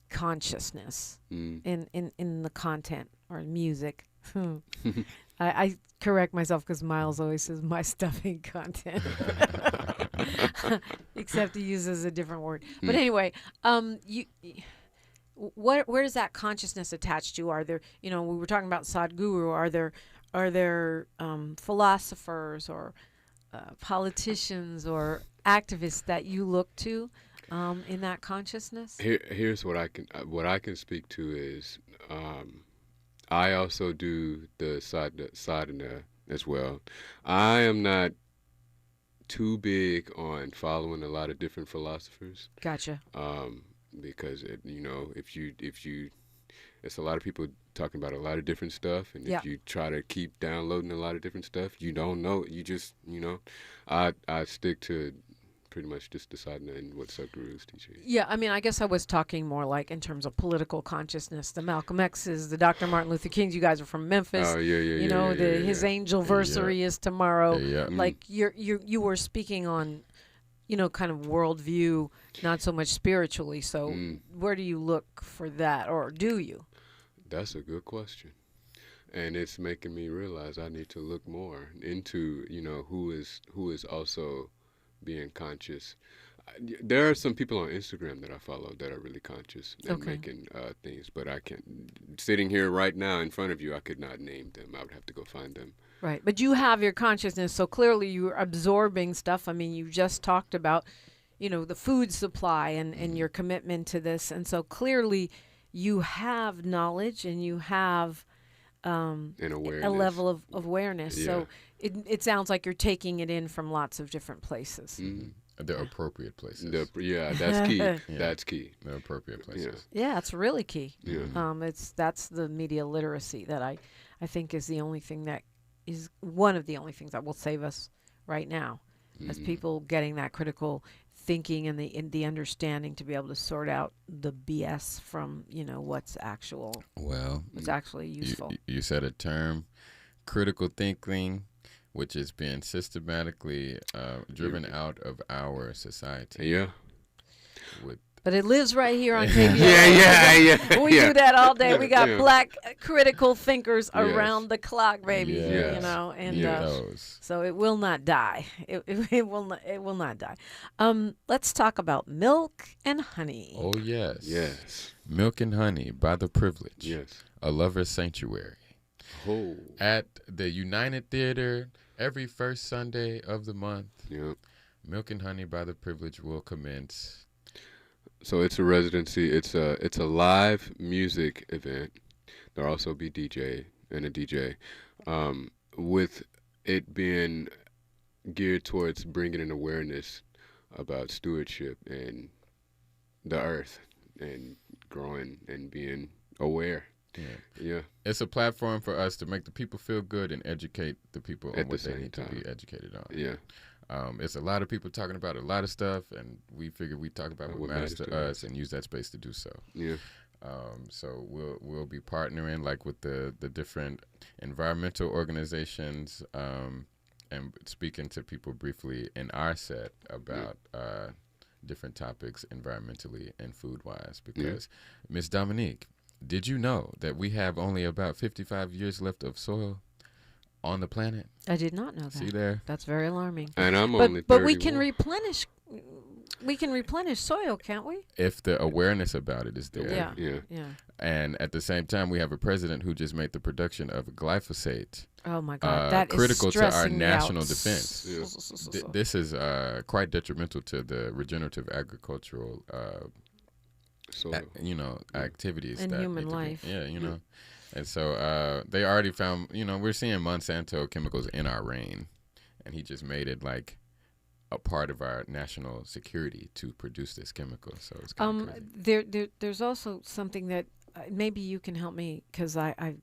consciousness in the content or music. I correct myself because Miles always says my stuff ain't content, except he uses a different word. But anyway, where does that consciousness attach to? Are there, you know, we were talking about Sadhguru. Are there philosophers or politicians or activists that you look to in that consciousness? Here's what I can speak to is. I also do the sadhana as well. I am not too big on following a lot of different philosophers. Gotcha. Because it's a lot of people talking about a lot of different stuff, and if you try to keep downloading a lot of different stuff, you don't know. You just, you know, I stick to pretty much just the sadhana and what Sadhguru is teaching. Yeah, I mean, I guess I was talking more like in terms of political consciousness. The Malcolm X's, the Dr. Martin Luther Kings. You guys are from Memphis. Oh yeah. You know, his angelversary is tomorrow. Yeah. Like you were speaking on, you know, kind of worldview, not so much spiritually. So where do you look for that, or do you? That's a good question, and it's making me realize I need to look more into, you know, who is also being conscious. There are some people on Instagram that I follow that are really conscious and making things, but I can't. Sitting here right now in front of you, I could not name them. I would have to go find them. Right, but you have your consciousness, so clearly you're absorbing stuff. I mean, you just talked about, you know, the food supply and your commitment to this, and so clearly you have knowledge and you have and awareness. A level of awareness. Yeah. So it sounds like you're taking it in from lots of different places. The appropriate places. That's key. That's key. The appropriate places. Yeah, it's really key. Yeah. That's the media literacy that I think is the only thing that is one of the only things that will save us right now, as people getting that critical thinking and the understanding to be able to sort out the BS from, you know, what's actual. Well, what's actually useful. You said a term, critical thinking, which is being systematically driven out of our society. Yeah. With But it lives right here on KBLA. Yeah. We do that all day. We got Yeah. black critical thinkers around the clock, baby. Yes. You know, and Yes. so it will not die. It will not die. Let's talk about milk and honey. Oh, yes. Yes. Milk and Honey by The Privilege. Yes. A Lover's Sanctuary. Oh. At the United Theater every first Sunday of the month. Yep. Milk and Honey by The Privilege will commence. So it's a residency. It's a live music event. There'll also be DJ and a DJ, with it being geared towards bringing an awareness about stewardship and the earth and growing and being aware. Yeah. It's a platform for us to make the people feel good and educate the people on At what the they same need time. to be educated on. Yeah. It's a lot of people talking about a lot of stuff, and we figured we'd talk about what matters to us and use that space to do so. Yeah. So we'll be partnering like with the different environmental organizations, and speaking to people briefly in our set about different topics environmentally and food wise. Because Miss Dominique, did you know that we have only about 55 years left of soil on the planet? I did not know that. See there? That's very alarming. And I'm only 31. But we can replenish. We can replenish soil, can't we? If the awareness about it is there. Yeah. And at the same time, we have a president who just made the production of glyphosate. Oh my God, that critical is to our stressing me national out. defense. This is quite detrimental to the regenerative agricultural, activities and that human need to be- life. Yeah. And so they already found. We're seeing Monsanto chemicals in our rain, and he just made it like a part of our national security to produce this chemical. So it's kind of crazy. There's also something that maybe you can help me, because I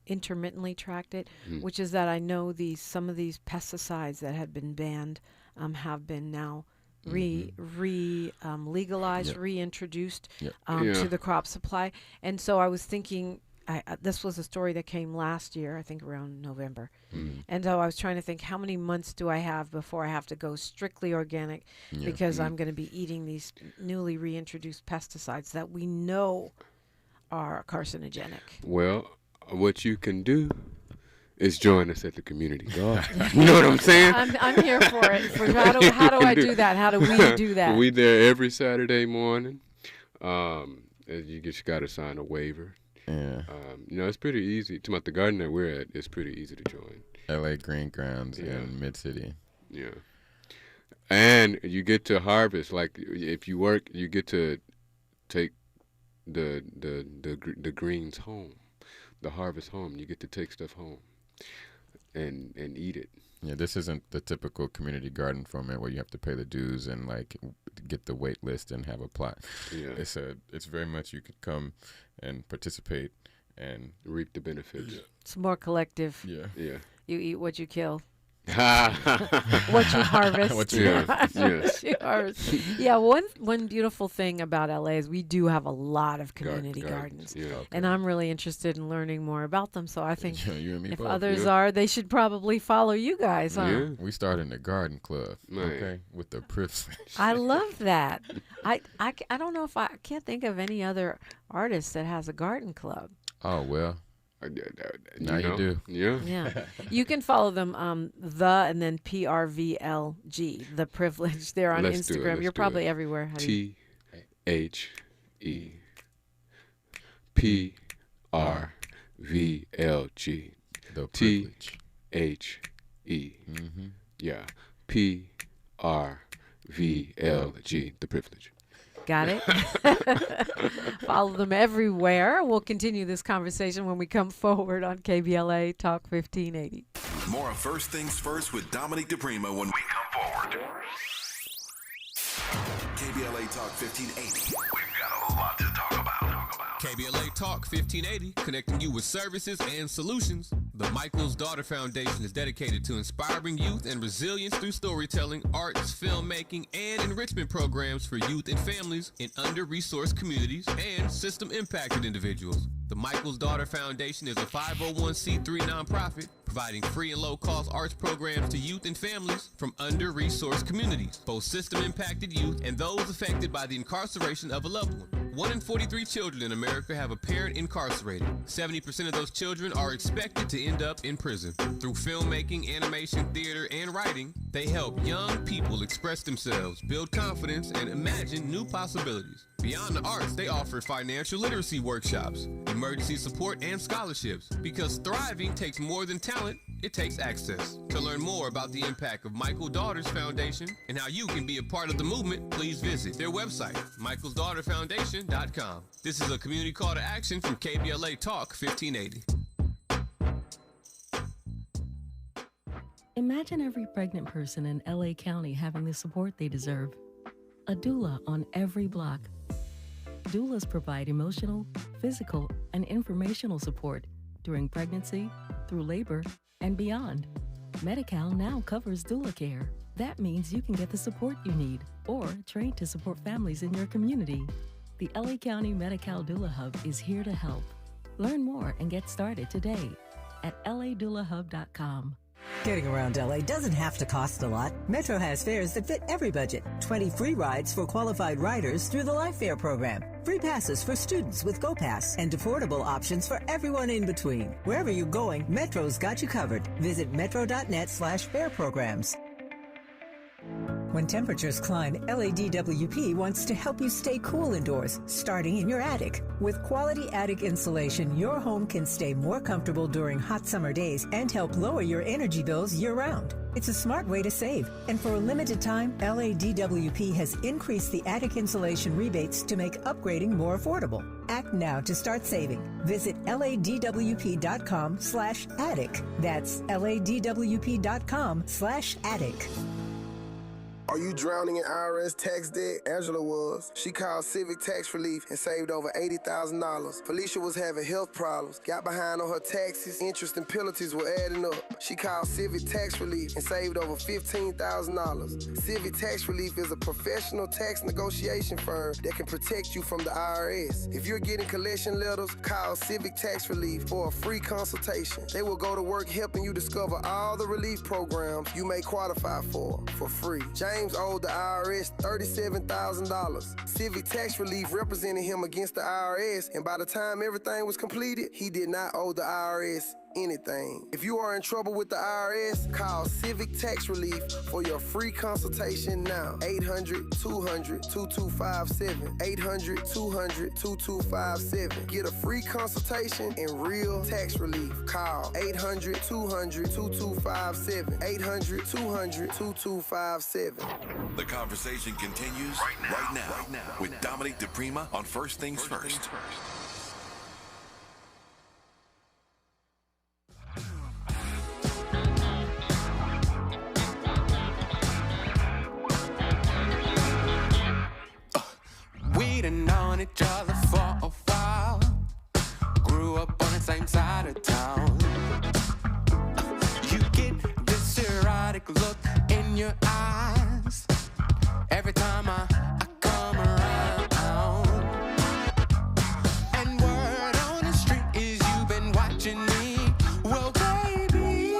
intermittently tracked it, which is that I know some of these pesticides that had been banned have been now legalized, reintroduced to the crop supply. And so I was thinking, this was a story that came last year, I think around November. And so I was trying to think, how many months do I have before I have to go strictly organic, because I'm going to be eating these newly reintroduced pesticides that we know are carcinogenic. Well, what you can do is join us at the community garden. You know what I'm saying? I'm here for it. How do I do that? How do we do that? We there every Saturday morning. You just got to sign a waiver. Yeah. It's pretty easy. To the garden that we're at, it's pretty easy to join. LA Green Grounds in Mid-City. Yeah. And you get to harvest. Like, if you work, you get to take the greens home, the harvest home. You get to take stuff home and eat it. Yeah, this isn't the typical community garden format where you have to pay the dues and like get the wait list and have a plot. Yeah. It's very much you could come and participate and reap the benefits. It's more collective. Yeah. You eat what you kill. What you harvest. What you harvest. What you harvest. Yeah, one beautiful thing about LA is we do have a lot of community gardens. Yeah. And I'm really interested in learning more about them. So I think you and me if both. others are, they should probably follow you guys, huh? Yeah. We started in the garden club, okay, with the privilege. I love that. I don't know if I can't think of any other artist that has a garden club. Oh, well. Now you do. Yeah. You can follow them, and then PRVLG, The Privilege. They're on Instagram. You're probably everywhere. THE PRVLG. The Privilege. THE. Yeah. PRVLG. The Privilege. Got it? Follow them everywhere. We'll continue this conversation when we come forward on KBLA Talk 1580. More of First Things First with Dominique DePrima when we come forward. KBLA Talk 1580. We've got a lot to talk about. KBLA Talk 1580, connecting you with services and solutions The Michael's Daughter Foundation is dedicated to inspiring youth and resilience through storytelling, arts, filmmaking, and enrichment programs for youth and families in under-resourced communities and system-impacted individuals. The Michael's Daughter Foundation is a 501c3 nonprofit providing free and low-cost arts programs to youth and families from under-resourced communities, both system-impacted youth and those affected by the incarceration of a loved one. 1 in 43 children in America have a parent incarcerated. 70% of those children are expected to end up in prison. Through filmmaking, animation, theater, and writing, they help young people express themselves, build confidence, and imagine new possibilities. Beyond the arts, they offer financial literacy workshops, emergency support, and scholarships. Because thriving takes more than talent, it takes access. To learn more about the impact of Michael Daughters Foundation and how you can be a part of the movement, please visit their website, michaelsdaughterfoundation.com. This is a community call to action from KBLA Talk 1580. Imagine every pregnant person in LA County having the support they deserve. A doula on every block. Doulas provide emotional, physical, and informational support during pregnancy, through labor, and beyond. Medi-Cal now covers doula care. That means you can get the support you need or train to support families in your community. The LA County Medi-Cal Doula Hub is here to help. Learn more and get started today at ladoulahub.com. Getting around LA doesn't have to cost a lot. Metro has fares that fit every budget. 20 free rides for qualified riders through the Life Fare program. Free passes for students with GoPass and affordable options for everyone in between. Wherever you're going, Metro's got you covered. Visit metro.net/fare programs. When temperatures climb, LADWP wants to help you stay cool indoors, starting in your attic. With quality attic insulation, your home can stay more comfortable during hot summer days and help lower your energy bills year-round. It's a smart way to save. And for a limited time, LADWP has increased the attic insulation rebates to make upgrading more affordable. Act now to start saving. Visit ladwp.com/attic. That's ladwp.com/attic. Are you drowning in IRS tax debt? Angela was. She called Civic Tax Relief and saved over $80,000. Felicia was having health problems, got behind on her taxes, interest and penalties were adding up. She called Civic Tax Relief and saved over $15,000. Civic Tax Relief is a professional tax negotiation firm that can protect you from the IRS. If you're getting collection letters, call Civic Tax Relief for a free consultation. They will go to work helping you discover all the relief programs you may qualify for free. James owed the IRS $37,000. Civic Tax Relief represented him against the IRS, and by the time everything was completed, he did not owe the IRS anything. If you are in trouble with the IRS, call Civic Tax Relief for your free consultation now. 800-200-2257. 800-200-2257. Get a free consultation and real tax relief. Call 800-200-2257. 800-200-2257. The conversation continues right now with Dominic DePrima on First Things First. We done known each other for a while. Grew up on the same side of town. You get this erotic look in your eyes every time I come around. And word on the street is you've been watching me. Well, baby,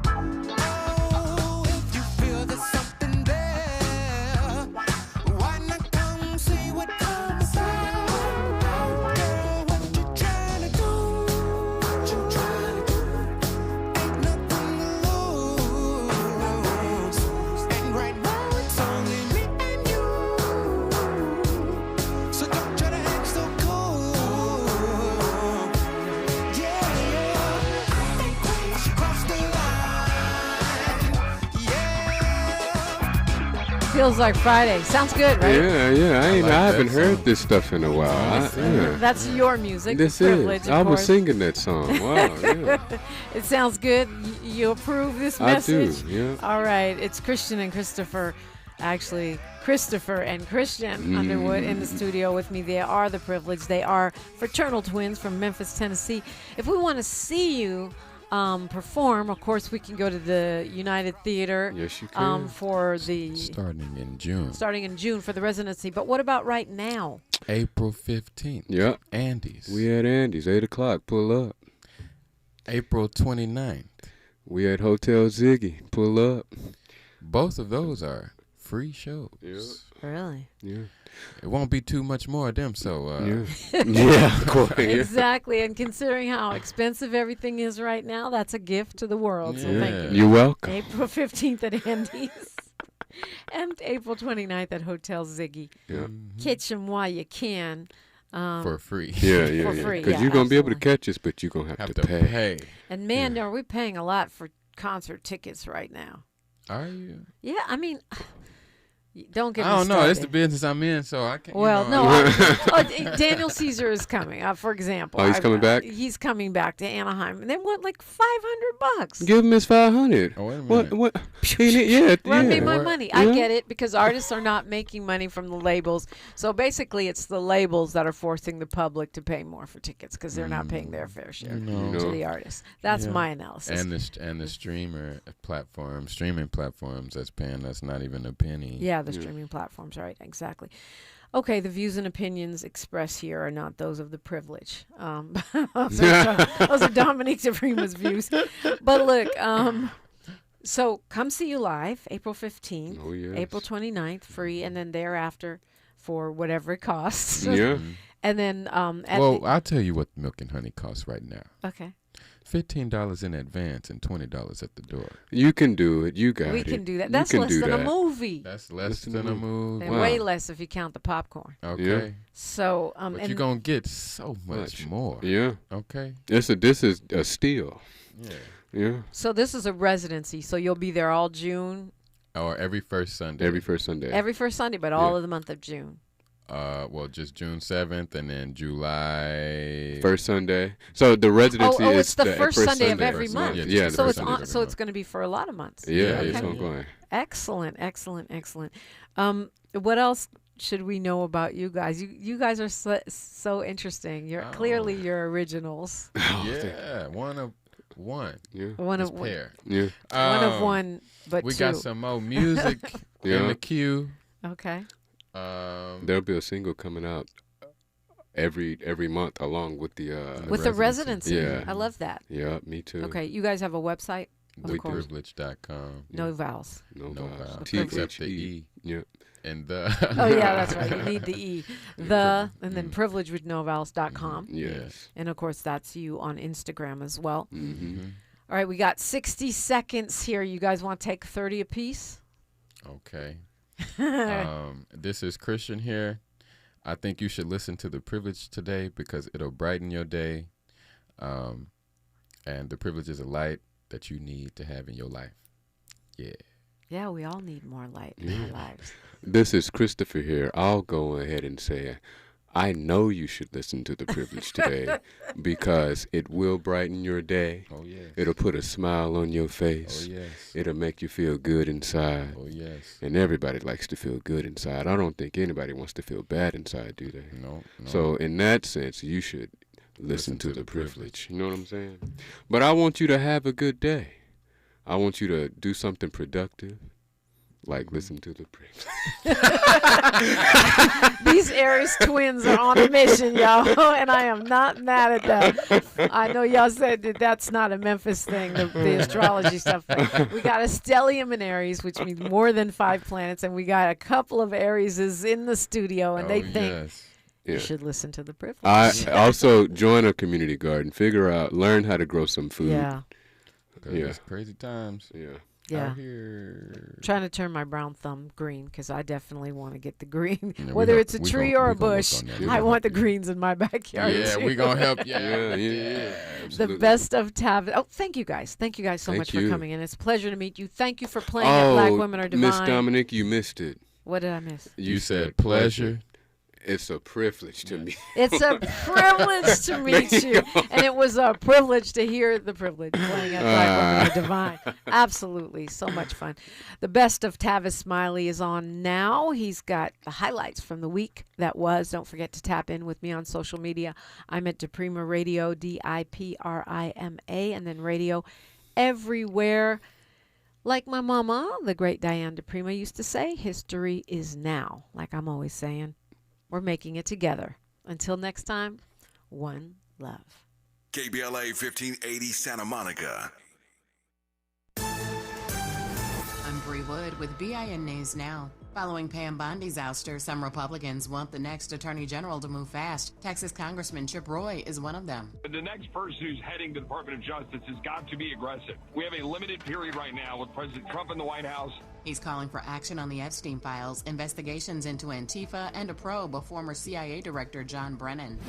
oh, if you feel there's something there, why not come see what comes out? Girl, what you trying to do? What you trying to do? Ain't nothing to lose. And right now it's only me and you. So don't try to act so cool. Yeah, ain't crazy, cross the line. Yeah. Feels like Friday. Sounds good, right? Yeah. I haven't heard this stuff in a while. That's your music. This privilege, is. of I was course. singing that song. Wow. Yeah. It sounds good. You approve this I do, message? yeah. All right. It's Christian and Christopher actually Christopher and Christian Underwood in the studio with me. They are the Privilege. They are fraternal twins from Memphis, Tennessee. If we want to see you perform, of course, we can go to the United Theater. Yes, you can. For the starting in June. Starting in June for the residency. But what about right now? April 15th. Yep. Andy's. We at Andy's, 8 o'clock. Pull up. April 29th. We at Hotel Ziggy. Pull up. Both of those are free shows. Yeah. Really? Yeah. It won't be too much more of them, so yeah, of course. Exactly, and considering how expensive everything is right now, that's a gift to the world. So thank you. You're welcome. April 15th at Andy's and April 29th at Hotel Ziggy. Yeah. Catch them while you can. For free. Yeah. For free, Because yeah, you're going to be able to absolutely. catch us, but you're going to have to pay. And man, are we paying a lot for concert tickets right now? Are you? Yeah, I mean, don't get me I don't know. started. It's the business I'm in, so I can't. Well, Daniel Caesar is coming, for example. Oh, he's coming back? He's coming back to Anaheim. And they want like $500. Give him his 500. Oh, wait a minute. What? Yeah. Run me my money. I get it, because artists are not making money from the labels. So basically, it's the labels that are forcing the public to pay more for tickets because they're not paying their fair share to the artists. That's my analysis. And the streaming platforms that's paying us not even a penny. Yeah, the streaming platforms, right? Exactly. Okay, the views and opinions expressed here are not those of the Privilege. Those are Dominique DePrima's views. But look, so come see you live, April 15th, April 29th, free, and then thereafter for whatever it costs. Yeah. And then I'll tell you what Milk and Honey costs right now. Okay. $15 in advance and $20 at the door. You can do it. You got it. We can do that. That's less than a movie. That's less than a movie. And way less if you count the popcorn. Okay. Yeah. So, but you're gonna get so much more. Yeah. Okay. This is a steal. Yeah. Yeah. So this is a residency. So you'll be there all June. Or every first Sunday. Every first Sunday. Every first Sunday, but all of the month of June. Well, just June 7th and then July. First Sunday. So the residency is it's the first Sunday of every month. Yeah, so it's going to be for a lot of months. Yeah, it's ongoing. Excellent. What else should we know about you guys? You guys are so interesting. You're clearly you're originals. Yeah, one of one. Yeah. One of pair. Yeah. One of one, but we two. got some more music in the queue. Okay. There'll be a single coming out every month along with the residency. Yeah. I love that. Yeah, me too. Okay, you guys have a website? Theprivilege.com. No vowels. No vowels. Except the E. Yeah. And the. Oh yeah, that's right. You need the E. And then privilege with no vowels.com. Yes. And of course that's you on Instagram as well. Mm-hmm. All right, we got 60 seconds here. You guys want to take 30 apiece? Okay. This is Christian here. I think you should listen to The Privilege today because it'll brighten your day. And The Privilege is a light that you need to have in your life. Yeah. Yeah, we all need more light in our lives. This is Christopher here. I'll go ahead and say I know you should listen to The Privilege today because it will brighten your day. Oh, yes. It'll put a smile on your face. Oh, yes. It'll make you feel good inside. Oh, yes. And everybody likes to feel good inside. I don't think anybody wants to feel bad inside, do they? No. So in that sense, you should listen to The Privilege. You know what I'm saying? But I want you to have a good day. I want you to do something productive. Like listen to The Privilege. These Aries twins are on a mission, y'all, and I am not mad at that. I know y'all said that's not a Memphis thing, the astrology stuff. But we got a stellium in Aries, which means more than 5 planets, and we got a couple of Arieses in the studio, and they think you should listen to The Privilege. I also join a community garden. Learn how to grow some food. Yeah. It's crazy times. Yeah. Yeah. Out here. Trying to turn my brown thumb green because I definitely want to get the green. Yeah, Whether it's a tree or a bush, I want the greens in my backyard. Yeah, too. we're going to help you. The best of Tavis. Oh, thank you guys. Thank you guys so much for coming in. It's a pleasure to meet you. Thank you for playing at Black Women Are Divine. Miss Dominique, you missed it. What did I miss? You said pleasure. It's a privilege to me. It's a privilege to meet you. And it was a privilege to hear the privilege playing at Black Women Are Divine. Absolutely. So much fun. The best of Tavis Smiley is on now. He's got the highlights from the week that was. Don't forget to tap in with me on social media. I'm at Diprima Radio, DIPRIMA, and then radio everywhere. Like my mama, the great Diane Diprima, used to say, history is now. Like I'm always saying, we're making it together. Until next time, one love. KBLA 1580 Santa Monica. I'm Bree Wood with BIN News Now. Following Pam Bondi's ouster, some Republicans want the next Attorney General to move fast. Texas Congressman Chip Roy is one of them. The next person who's heading the Department of Justice has got to be aggressive. We have a limited period right now with President Trump in the White House. He's calling for action on the Epstein files, investigations into Antifa, and a probe of former CIA Director John Brennan.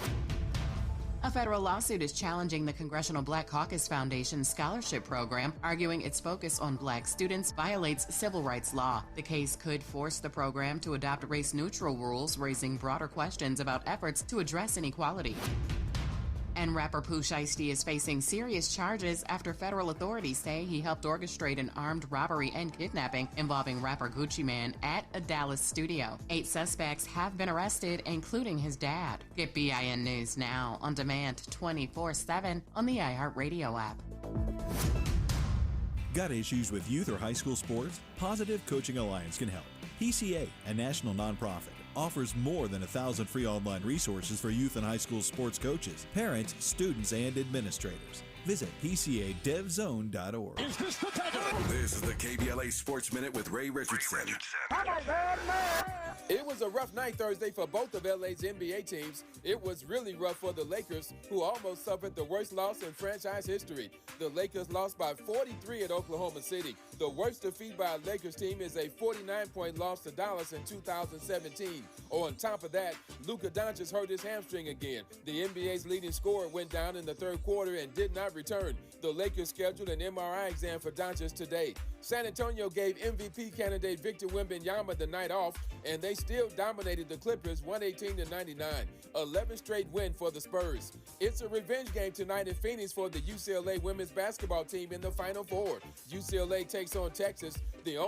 A federal lawsuit is challenging the Congressional Black Caucus Foundation's scholarship program, arguing its focus on black students violates civil rights law. The case could force the program to adopt race-neutral rules, raising broader questions about efforts to address inequality. And rapper Pooh Shiesty is facing serious charges after federal authorities say he helped orchestrate an armed robbery and kidnapping involving rapper Gucci Mane at a Dallas studio. 8 suspects have been arrested, including his dad. Get BIN News Now on demand 24/7 on the iHeartRadio app. Got issues with youth or high school sports? Positive Coaching Alliance can help. PCA, a national nonprofit, offers more than 1,000 free online resources for youth and high school sports coaches, parents, students, and administrators. Visit PCADevZone.org. This is the KBLA Sports Minute with Ray Richardson. It was a rough night Thursday for both of LA's NBA teams. It was really rough for the Lakers, who almost suffered the worst loss in franchise history. The Lakers lost by 43 at Oklahoma City. The worst defeat by a Lakers team is a 49-point loss to Dallas in 2017. On top of that, Luka Doncic hurt his hamstring again. The NBA's leading scorer went down in the third quarter and did not return. The Lakers scheduled an MRI exam for Doncic today. San Antonio gave MVP candidate Victor Wembanyama the night off, and they still dominated the Clippers 118-99. 11 straight win for the Spurs. It's a revenge game tonight in Phoenix for the UCLA women's basketball team in the Final Four. UCLA takes on Texas, the only